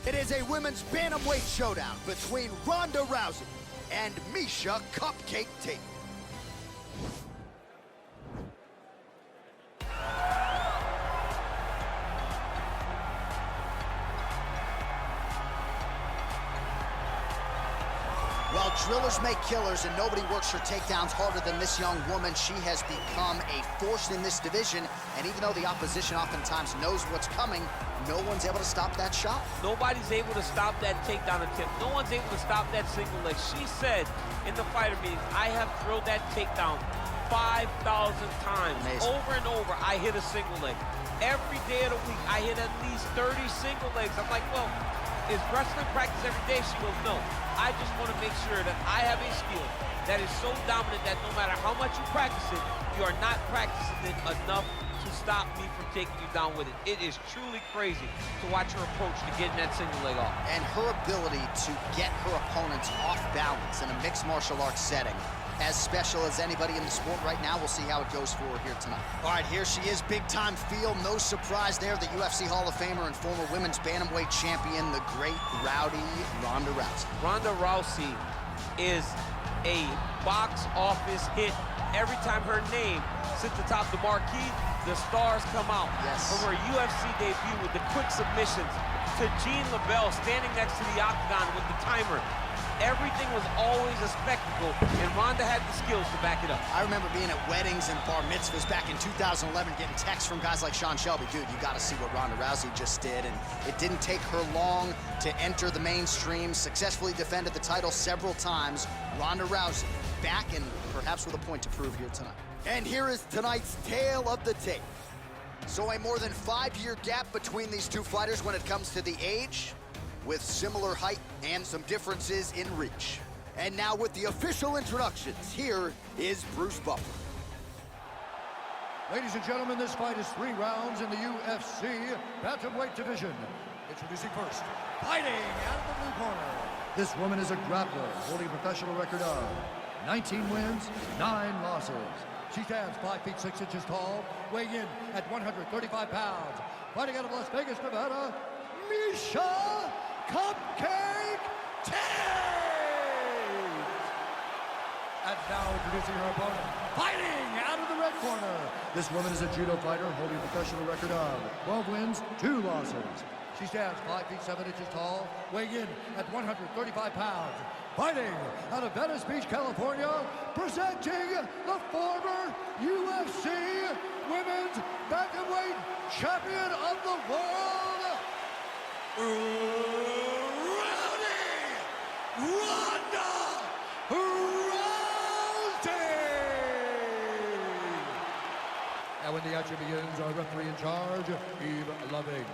It is a women's bantamweight showdown between Ronda Rousey and Miesha Cupcake Tate. Well, drillers make killers, and nobody works her takedowns harder than this young woman. She has become a force in this division, and even though the opposition oftentimes knows what's coming, no one's able to stop that shot. Nobody's able to stop that takedown attempt. No one's able to stop that single leg. She said in the fighter meeting, I have drilled that takedown 5,000 times. Amazing. Over and over, I hit a single leg. Every day of the week, I hit at least 30 single legs. I'm like, well, is wrestling practice every day? She goes, no. I just want to make sure that I have a skill that is so dominant that no matter how much you practice it, you are not practicing it enough to stop me from taking you down with it. It is truly crazy to watch her approach to getting that single leg off. And her ability to get her opponents off balance in a mixed martial arts setting, as special as anybody in the sport right now. We'll see how it goes for her here tonight. All right, here she is, big-time feel. No surprise there, the UFC Hall of Famer and former women's bantamweight champion, the great rowdy Ronda Rousey. Ronda Rousey is a box office hit. Every time her name sits atop the marquee, the stars come out. Yes. From her UFC debut with the quick submissions to Jean LaBelle standing next to the octagon with the timer. Everything was always a spectacle, and Ronda had the skills to back it up. I remember being at weddings and bar mitzvahs back in 2011, getting texts from guys like Sean Shelby, dude, you gotta see what Ronda Rousey just did, and it didn't take her long to enter the mainstream, successfully defended the title several times. Ronda Rousey back and perhaps with a point to prove here tonight. And here is tonight's tale of the tape. So a more than 5-year gap between these two fighters when it comes to the age, with similar height and some differences in reach. And now with the official introductions, here is Bruce Buffer. Ladies and gentlemen, this fight is 3 rounds in the UFC bantamweight division. Introducing first, fighting out of the blue corner. This woman is a grappler, holding a professional record of 19 wins, 9 losses. She stands 5 feet 6 inches tall, weighing in at 135 pounds. Fighting out of Las Vegas, Nevada, Miesha Cupcake Tate! And now introducing her opponent, fighting out of the red corner. This woman is a judo fighter holding a professional record of 12 wins, 2 losses. She stands 5 feet 7 inches tall, weighing in at 135 pounds. Fighting out of Venice Beach, California, presenting the former UFC Women's Bantamweight Champion of the World, Ronda Rousey! And when the action begins, our referee in charge, Eve Loving.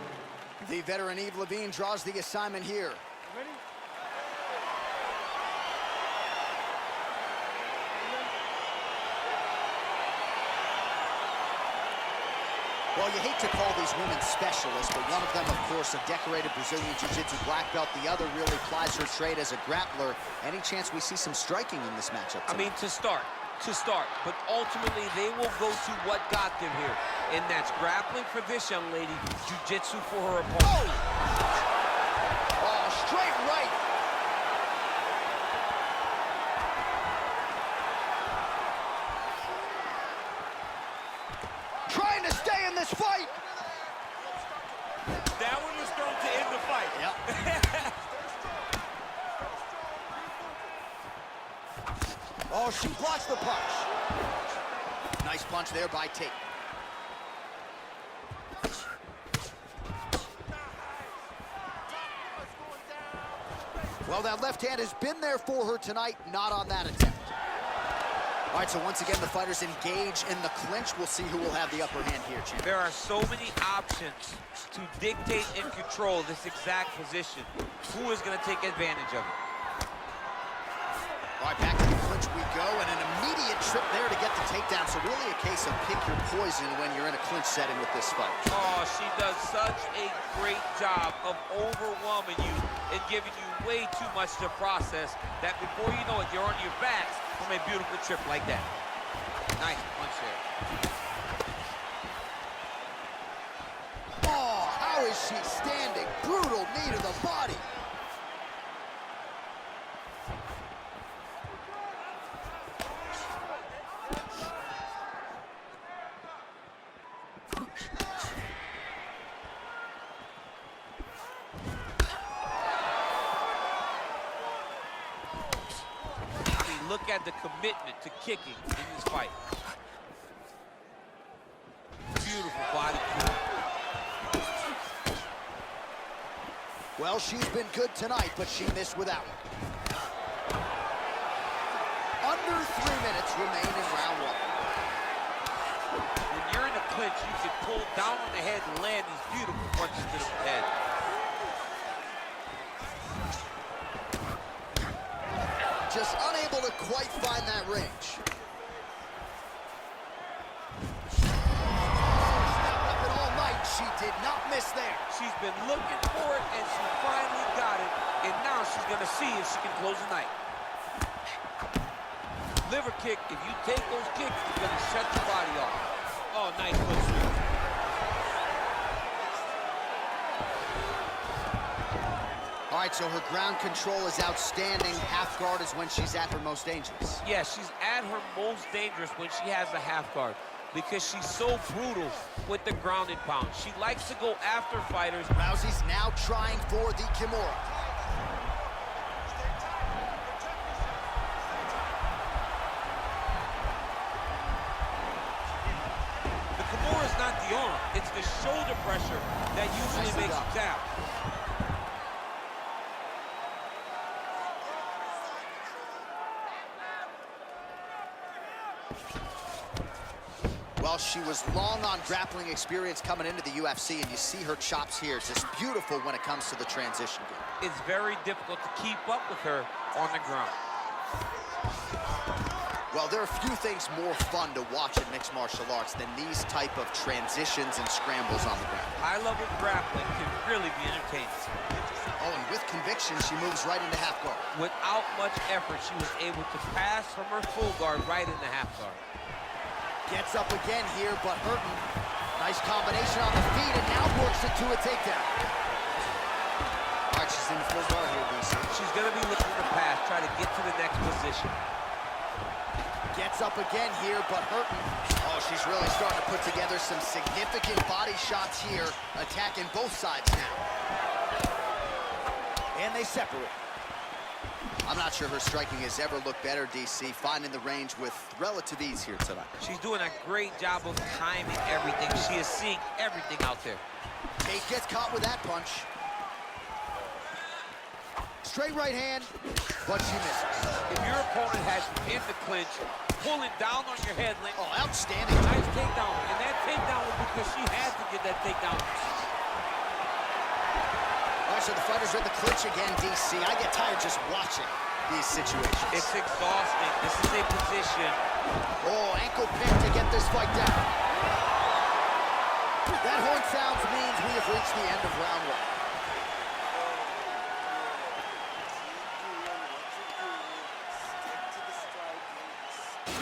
The veteran Eve Levine draws the assignment here. Ready? Well, you hate to call these women specialists, but one of them, of course, a decorated Brazilian Jiu-Jitsu black belt. The other really plies her trade as a grappler. Any chance we see some striking in this matchup tonight? I mean, to start. But ultimately, they will go to what got them here. And that's grappling for this young lady, jiu-jitsu for her opponent. Oh, straight right. Trying to stay in this fight. That one was thrown to end the fight. Yep. Oh, she blocks the punch. Nice punch there by Tate. Well, that left hand has been there for her tonight, not on that attempt. All right, so once again, the fighters engage in the clinch. We'll see who will have the upper hand here, champ. There are so many options to dictate and control this exact position. Who is going to take advantage of it? All right, back to the clinch we go, and an immediate trip there to get the takedown. So really a case of pick your poison when you're in a clinch setting with this fight. Oh, she does such a great job of overwhelming you and giving you way too much to process that before you know it, you're on your backs from a beautiful trip like that. Nice punch there. Oh, how is she standing? Brutal knee to the body. look at the commitment to kicking in this fight. Beautiful body kick. Well, she's been good tonight, but she missed with that one. Under 3 minutes remain in round one. When you're in a clinch, you can pull down on the head and land these beautiful punches to the head. Just unable to quite find that range. Snapped up it all night. She did not miss there. She's been looking for it, and she finally got it. And now she's going to see if she can close the night. Liver kick, if you take those kicks, it's going to shut your body off. Oh, nice foot sweep. All right, so her ground control is outstanding. Half guard is when she's at her most dangerous. Yeah, she's at her most dangerous when she has a half guard because she's so brutal with the ground and pound. She likes to go after fighters. Rousey's now trying for the Kimura. The Kimura is not the arm. It's the shoulder pressure that usually makes you tap. Well, she was long on grappling experience coming into the UFC, and you see her chops here. It's just beautiful when it comes to the transition game. It's very difficult to keep up with her on the ground. Well, there are few things more fun to watch in mixed martial arts than these type of transitions and scrambles on the ground. High-level grappling can really be entertaining. Oh, and with conviction, she moves right into half guard. Without much effort, she was able to pass from her full guard right into half guard. Gets up again here, but hurting. Nice combination on the feet, and now works it to a takedown. All right, she's in full guard here, DC. She's going to be looking to pass, try to get to the next position. Gets up again here, but hurting. Oh, she's really starting to put together some significant body shots here, attacking both sides now. And they separate. I'm not sure her striking has ever looked better, DC, finding the range with relative ease here tonight. She's doing a great job of timing everything. She is seeing everything out there. Tate gets caught with that punch. Straight right hand, but she misses. If your opponent has you in the clinch, pull it down on your head. Oh, outstanding. Nice takedown. And that takedown was because she had to get that takedown. All right, so the fighters are in the clinch again, DC. I get tired just watching these situations. It's exhausting. This is a position. Oh, ankle pick to get this fight down. That horn sounds means we have reached the end of round one.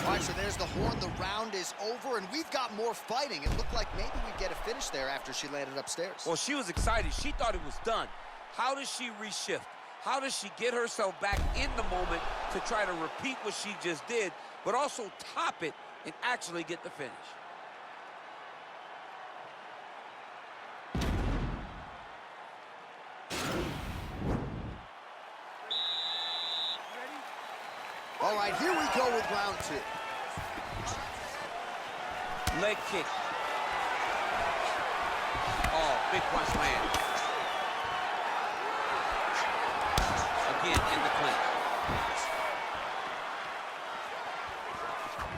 All right, so there's the horn. The round is over, and we've got more fighting. It looked like maybe we'd get a finish there after she landed upstairs. Well, she was excited. She thought it was done. How does she reshift? How does she get herself back in the moment to try to repeat what she just did, but also top it and actually get the finish? All right, here we go with round two. Leg kick. Oh, big punch land. Again, in the clinch.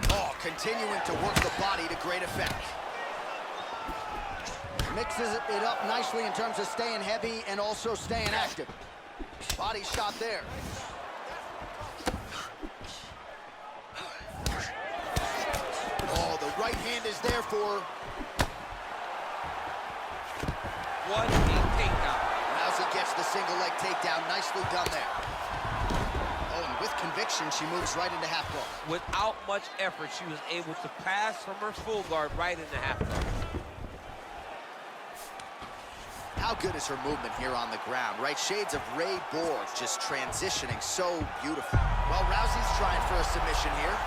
Oh, continuing to work the body to great effect. Mixes it up nicely in terms of staying heavy and also staying active. Body shot there. Oh, the right hand is there for her. What a takedown. Rousey gets the single leg takedown. Nicely done there. Oh, and with conviction, she moves right into half guard. Without much effort, she was able to pass from her full guard right into half guard. How good is her movement here on the ground, right? Shades of Ray Borg, just transitioning so beautiful. Well, Rousey's trying for a submission here.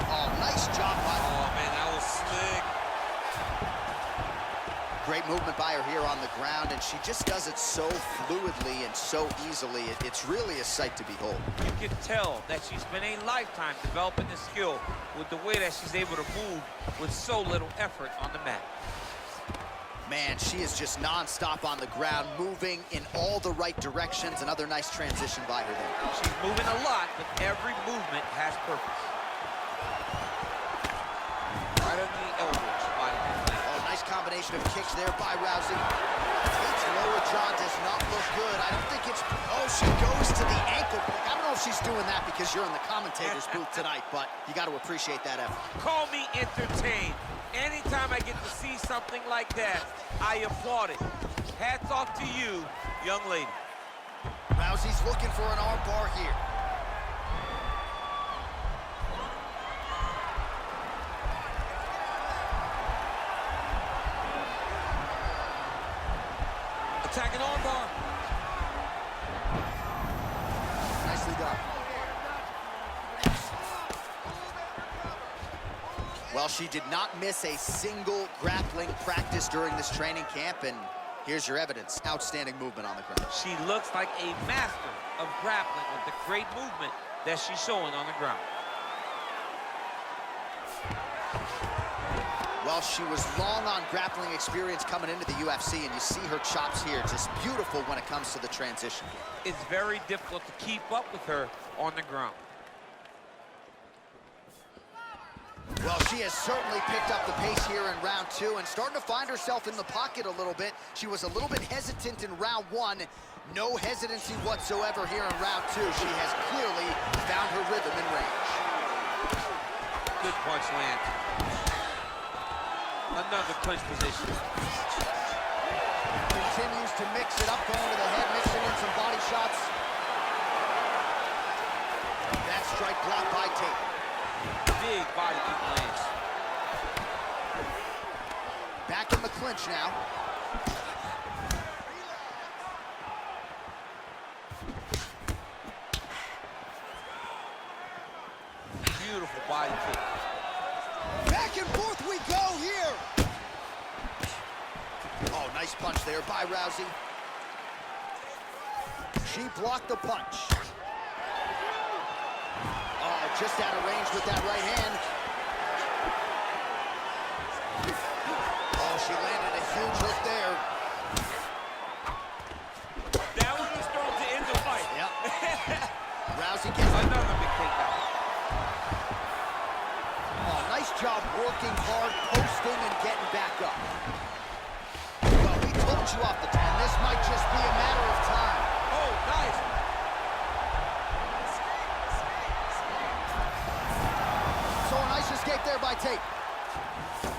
Oh, nice job by... Oh, man, that was slick. Great movement by her here on the ground, and she just does it so fluidly and so easily. It's really a sight to behold. You can tell that she spent a lifetime developing this skill with the way that she's able to move with so little effort on the mat. Man, she is just non-stop on the ground, moving in all the right directions. Another nice transition by her there. She's moving a lot, but every movement has purpose. Right on the elbow. Oh, nice combination of kicks there by Rousey. Tate's lower jaw does not look good. I don't think it's... Oh, she goes to the ankle pick. I don't know if she's doing that because you're in the commentator's booth tonight, but you got to appreciate that effort. Call me entertained. Anytime I get to see something like that, I applaud it. Hats off to you, young lady. Rousey's looking for an arm bar here. Attacking arm bar. Nicely done. Well, she did not miss a single grappling practice during this training camp, and here's your evidence. Outstanding movement on the ground. She looks like a master of grappling with the great movement that she's showing on the ground. Well, she was long on grappling experience coming into the UFC, and you see her chops here. Just beautiful when it comes to the transition. It's very difficult to keep up with her on the ground. Well, she has certainly picked up the pace here in round 2 and starting to find herself in the pocket a little bit. She was a little bit hesitant in round 1. No hesitancy whatsoever here in round 2. She has clearly found her rhythm and range. Good punch land. Another clinch position. Continues to mix it up, going to the head, mixing in some body shots. That strike blocked by Tate. Big body kick lands. Back in the clinch now. Beautiful body kick. Back and forth we go here. Oh, nice punch there by Rousey. She blocked the punch. Oh, just out of range with that right hand. Oh, she landed a huge hook there. That one was thrown to end the fight. Yep. Rousey gets another big takedown. Oh, nice job working hard, posting, and getting back up. Well, we told you off the top. This might just be a matter of time. Oh, nice. So a nice escape there by Tate.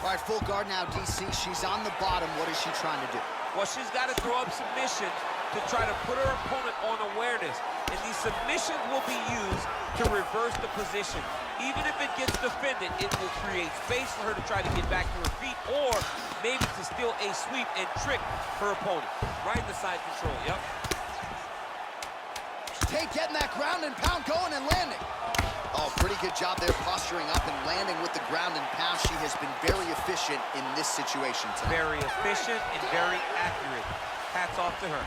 All right, full guard now, DC. She's on the bottom. What is she trying to do? Well, she's got to throw up submissions to try to put her opponent on awareness. And these submissions will be used to reverse the position. Even if it gets defended, it will create space for her to try to get back to her feet, or maybe to steal a sweep and trick her opponent. Right in the side control, yep. Tate getting that ground and pound going and landing. Oh, pretty good job there, posturing up and landing with the ground and pound. She has been very efficient in this situation tonight. Very efficient and very accurate. Hats off to her.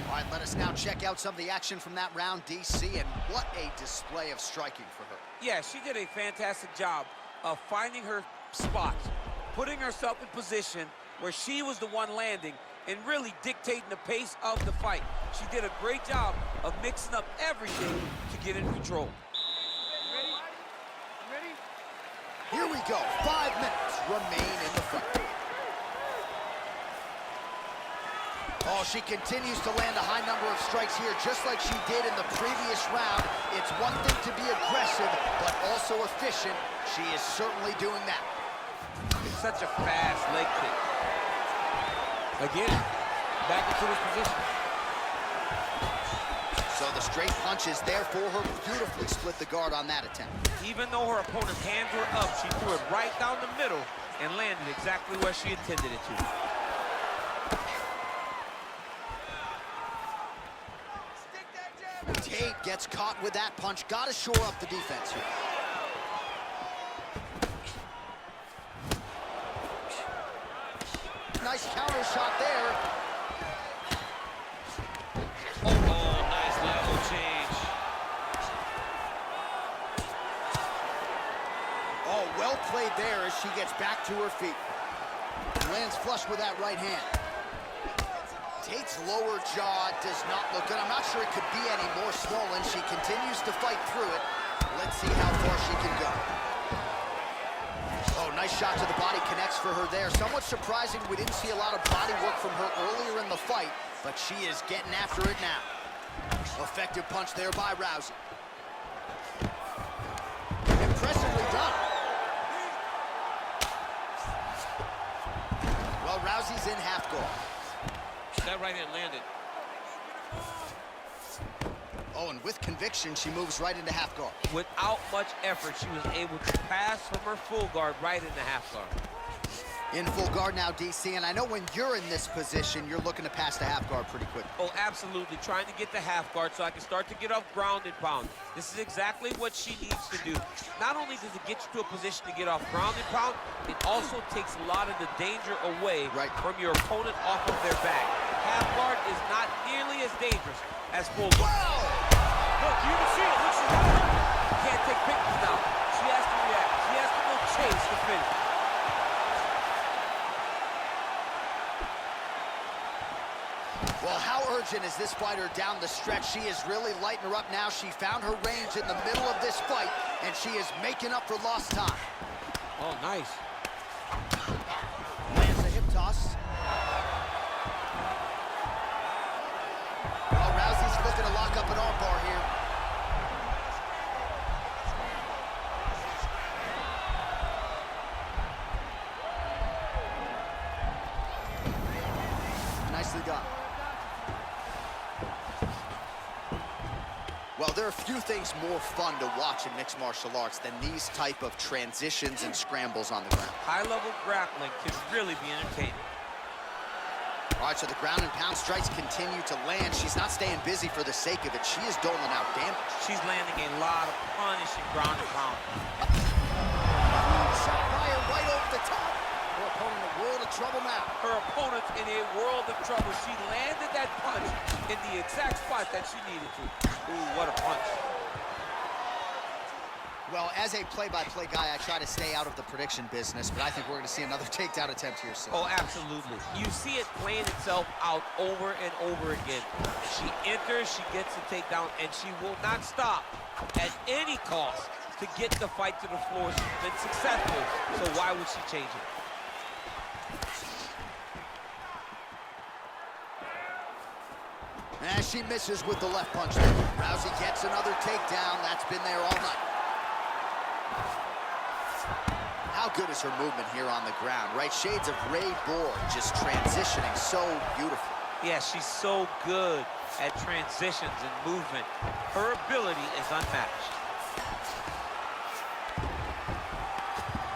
All right, let us now check out some of the action from that round, DC, and what a display of striking for her. Yeah, she did a fantastic job of finding her spots, putting herself in position where she was the one landing and really dictating the pace of the fight. She did a great job of mixing up everything to get in control. Ready? Here we go. 5 minutes remain in the fight. Oh, she continues to land a high number of strikes here, just like she did in the previous round. It's one thing to be aggressive, but also efficient. She is certainly doing that. It's such a fast leg kick. Again, back into this position. So the straight punch is there for her. Beautifully split the guard on that attempt. Even though her opponent's hands were up, she threw it right down the middle and landed exactly where she intended it to. Tate gets caught with that punch. Got to shore up the defense here. Nice counter shot there. Oh, nice level change. Oh, well played there as she gets back to her feet. Lands flush with that right hand. Tate's lower jaw does not look good. I'm not sure it could be any more swollen. She continues to fight through it. Let's see how far she can go. Oh, nice shot to the body, connects for her there. Somewhat surprising we didn't see a lot of body work from her earlier in the fight, but she is getting after it now. Effective punch there by Rousey. Impressively done. Well, Rousey's in half guard. That right hand landed. Oh, and with conviction, she moves right into half guard. Without much effort, she was able to pass from her full guard right into half guard. In full guard now, DC, and I know when you're in this position, you're looking to pass the half guard pretty quick. Oh, absolutely. Trying to get the half guard so I can start to get off ground and pound. This is exactly what she needs to do. Not only does it get you to a position to get off ground and pound, it also takes a lot of the danger away from your opponent off of their back. Half guard is not nearly as dangerous as full guard. Whoa! Look, you can see it. Look, she's got her. Can't take pictures now. She has to react. She has to go chase the finish. Well, how urgent is this fighter down the stretch? She is really lighting her up now. She found her range in the middle of this fight, and she is making up for lost time. Oh, nice. Lands a hip toss. Well, Rousey's looking to lock up an armbar here. Nicely done. Well, there are few things more fun to watch in mixed martial arts than these type of transitions and scrambles on the ground. High-level grappling can really be entertaining. All right, so the ground and pound strikes continue to land. She's not staying busy for the sake of it. She is doling out damage. She's landing a lot of punishing ground and pound. Shot by her right over the top. Her opponent in a world of trouble now. Her opponent's in a world of trouble. She landed that punch in the exact spot that she needed to. Ooh, what a punch. Well, as a play-by-play guy, I try to stay out of the prediction business, but I think we're going to see another takedown attempt here soon. Oh, absolutely. You see it playing itself out over and over again. She enters, she gets the takedown, and she will not stop at any cost to get the fight to the floor. She's been successful, so why would she change it? And she misses with the left punch there. Rousey gets another takedown. That's been there all night. How good is her movement here on the ground, right? Shades of Ray Borg, just transitioning so beautifully. Yeah, she's so good at transitions and movement. Her ability is unmatched.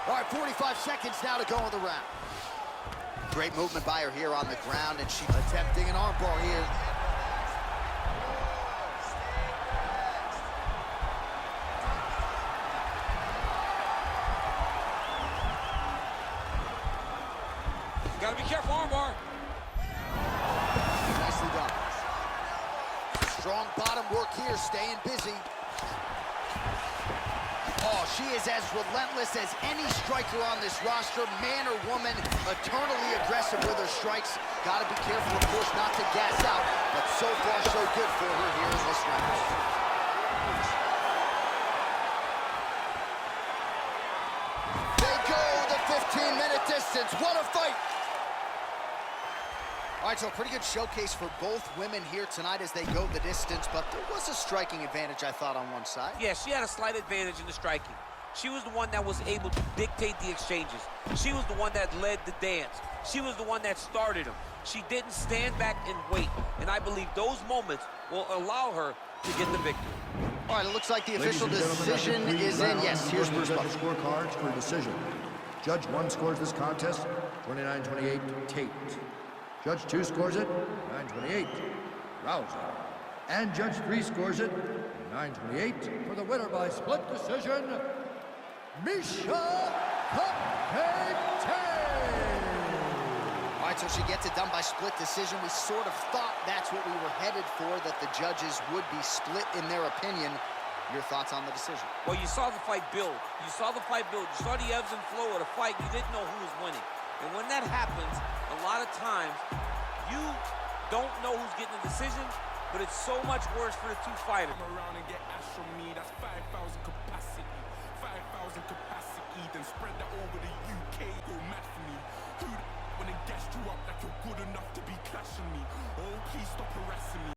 All right, 45 seconds now to go in the round. Great movement by her here on the ground, and she's attempting an armbar here. Gotta be careful, armbar. Nicely done. Strong bottom work here, staying busy. Oh, she is as relentless as any striker on this roster, man or woman, eternally aggressive with her strikes. Gotta be careful, of course, not to gas out, but so far so good for her here in this round. They go the 15-minute distance. What a fight! All right, so a pretty good showcase for both women here tonight as they go the distance, but there was a striking advantage, I thought, on one side. Yeah, she had a slight advantage in the striking. She was the one that was able to dictate the exchanges. She was the one that led the dance. She was the one that started them. She didn't stand back and wait, and I believe those moments will allow her to get the victory. All right, it looks like the official decision is in. Yes, here's Bruce Buffer. Scorecards for decision. Judge 1 scores this contest, 29-28, Tate. Judge 2 scores it, 9-28, Rousey. And Judge 3 scores it 9-28 for the winner by split decision, Miesha Tate. All right, so she gets it done by split decision. We sort of thought that's what we were headed for, that the judges would be split in their opinion. Your thoughts on the decision? Well, you saw the fight build. You saw the fight build. You saw the ebbs and flow of the fight. You didn't know who was winning. And when that happens, a lot of times, you don't know who's getting the decision, but it's so much worse for the two fighters. Come around and get ash from me, that's 5,000 capacity. 5,000 capacity, then spread that over the UK, go mad for me. Who the when it gassed you up like you're good enough to be clashing me? Oh, please stop harassing